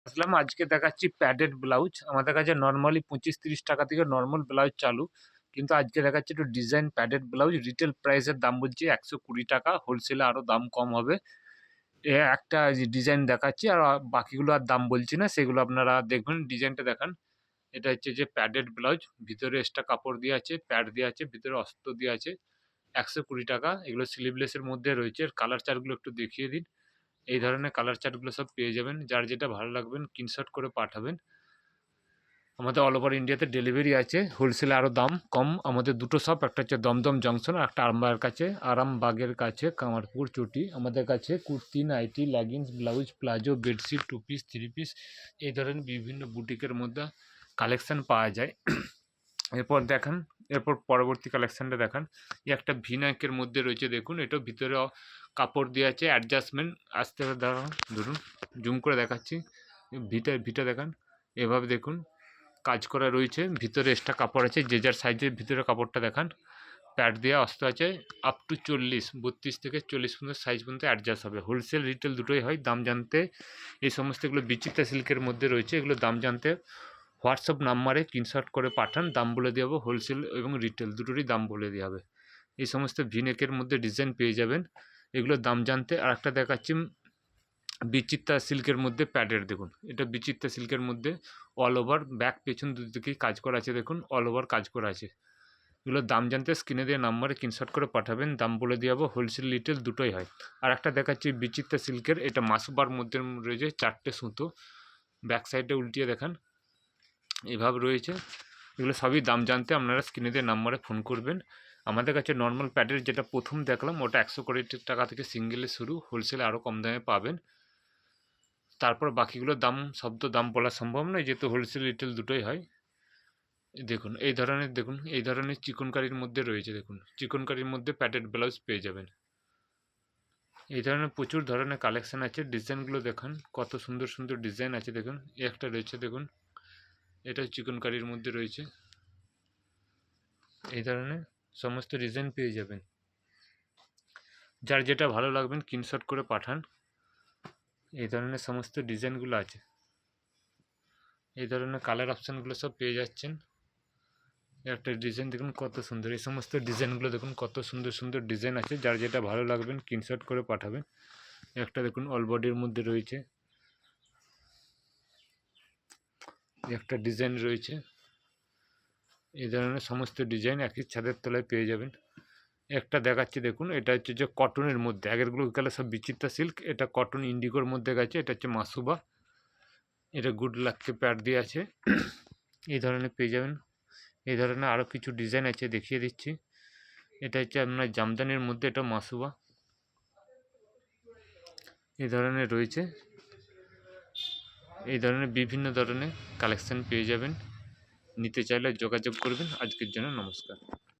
আসলাম আজকে দেখাচ্ছি padded blouse. আমাদের কাছে নরমালি 25-30 টাকা থেকে নরমাল ব্লাউজ চালু। কিন্তু আজকে দেখাচ্ছি একটু ডিজাইন প্যাডেড ব্লাউজ। রিটেল প্রাইসের দাম বলছি 120 টাকা, হোলসেলে আরও দাম কম হবে। একটা ডিজাইন দেখাচ্ছি, আর বাকিগুলো আর দাম বলছি না, সেগুলো আপনারা দেখবেন। ডিজাইনটা দেখান। এটা হচ্ছে যে প্যাডেড ব্লাউজ, ভিতরে এক্সট্রা কাপড় দেওয়া আছে, প্যাড দেওয়া আছে, ভিতরে অস্ত্র দেওয়া আছে। 120 টাকা। এগুলো স্লিভলেসের মধ্যে রয়েছে। কালার চার্টগুলো একটু দেখিয়ে দিন। এই ধরনের কালার চার্টগুলো সব পেয়ে যাবেন। যার যেটা ভালো লাগবেন স্ক্রিনশট করে পাঠাবেন। আমাদের অল ওভার ইন্ডিয়াতে ডেলিভারি আছে। হোলসেলে আরও দাম কম। আমাদের দুটো শপ, একটা হচ্ছে দমদম জংশন আর একটা আরামবাগের কাছে কামারপুর চটি। আমাদের কাছে kurti, nightie, leggings, blouse, palazzo, bedsheet, two piece, three piece এই ধরনের বিভিন্ন বুটিকের মধ্যে কালেকশান পাওয়া যায়। এরপর পরবর্তী কালেকশানটা দেখান। এই একটা ভিনাকের মধ্যে রয়েছে, দেখুন। এটা ভিতরে কাপড় দেওয়া আছে, অ্যাডজাস্টমেন্ট আসতে ধরুন জুম করে দেখাচ্ছি। ভিটা দেখান। এভাবে দেখুন কাজ করা রয়েছে, ভিতরে এক্সট্রা কাপড় আছে। যে যার সাইজের ভিতরে কাপড়টা দেখান। প্যাড দেওয়া অস্ত্র আছে। আপ টু 32 থেকে 40 পর্যন্ত সাইজ পর্যন্ত অ্যাডজাস্ট হবে। হোলসেল রিটেল দুটোই হয়। দাম জানতে এই সমস্ত এগুলো বিচিত্রা সিল্কের মধ্যে রয়েছে। এগুলো দাম জানতে হোয়াটসঅ্যাপ নাম্বারে স্ক্রিনশট করে পাঠান, দাম বলে দেওয়া হবে। হোলসেল এবং রিটেল দুটোরই দাম বলে দেওয়া হবে। এই সমস্ত ভিনেকের মধ্যে ডিজাইন পেয়ে যাবেন। এগুলোর দাম জানতে আরেকটা দেখাচ্ছি বিচিত্রা সিল্কের মধ্যে প্যাডের, দেখুন। এটা বিচিত্রা সিল্কের মধ্যে অল ওভার ব্যাক পেছন দুদিকেই কাজ করা আছে, দেখুন। অল ওভার কাজ করা আছে। এগুলোর দাম জানতে স্ক্রিনে দেওয়া নাম্বারে স্ক্রিনশট করে পাঠাবেন, দাম বলে দেওয়া হবে। হোলসেল রিটেল দুটোই হয়। আর একটা দেখাচ্ছি বিচিত্রা সিল্কের, এটা মাসুবার মধ্যে রয়েছে 4টে সুতো। ব্যাক সাইডে উল্টিয়ে দেখান, এভাবে রয়েছে। এগুলো সবই দাম জানতে আপনারা স্ক্রিনে দেওয়া নাম্বারে ফোন করবেন। আমাদের কাছে নর্মাল প্যাডের যেটা প্রথম দেখলাম ওটা 120 টাকা থেকে সিঙ্গেলে শুরু, হোলসেলে আরও কম দামে পাবেন। তারপর বাকিগুলোর দাম শব্দ দাম বলা সম্ভব নয়, যেহেতু হোলসেল রিটেল দুটোই হয়। দেখুন এই ধরনের চিকনকারির মধ্যে রয়েছে, দেখুন। চিকনকারির মধ্যে প্যাডেড ব্লাউজ পেয়ে যাবেন। এই ধরনের প্রচুর ধরনের কালেকশান আছে। ডিজাইনগুলো দেখান, কত সুন্দর সুন্দর ডিজাইন আছে, দেখুন। একটা রয়েছে, দেখুন। এটা চিকনকারির মধ্যে রয়েছে। এই ধরনের সমস্ত ডিজাইন পেয়ে যাবেন। যার যেটা ভালো লাগবেন স্ক্রিনশট করে পাঠান। এই ধরনের সমস্ত ডিজাইনগুলো আছে। এই ধরনের কালার অপশানগুলো সব পেয়ে যাচ্ছেন। একটা ডিজাইন দেখুন কত সুন্দর। এই সমস্ত ডিজাইনগুলো দেখুন, কত সুন্দর সুন্দর ডিজাইন আছে। যার যেটা ভালো লাগবেন স্ক্রিনশট করে পাঠাবেন। একটা দেখুন অল বডির মধ্যে রয়েছে, একটা ডিজাইন রয়েছে। এই ধরনের সমস্ত ডিজাইন একই ছাদের তলায় পেয়ে যাবেন। একটা দেখাচ্ছি, দেখুন। এটা হচ্ছে যে কটনের মধ্যে, আগেরগুলো গেলে সব বিচিত্রা সিল্ক, এটা কটন ইন্ডিগোর মধ্যে গেছে। এটা হচ্ছে মাসুবা। এটা গুড লাককে প্যাড দিয়ে আছে। এই ধরনের পেয়ে যাবেন। এই ধরনের আরও কিছু ডিজাইন আছে, দেখিয়ে দিচ্ছি। এটা হচ্ছে আপনার জামদানির মধ্যে, এটা মাসুবা। এই ধরনের রয়েছে। এই ধরনের বিভিন্ন ধরনের কালেকশান পেয়ে যাবেন। নিতে চাইলে যোগাযোগ করবেন। আজকের জন্য নমস্কার।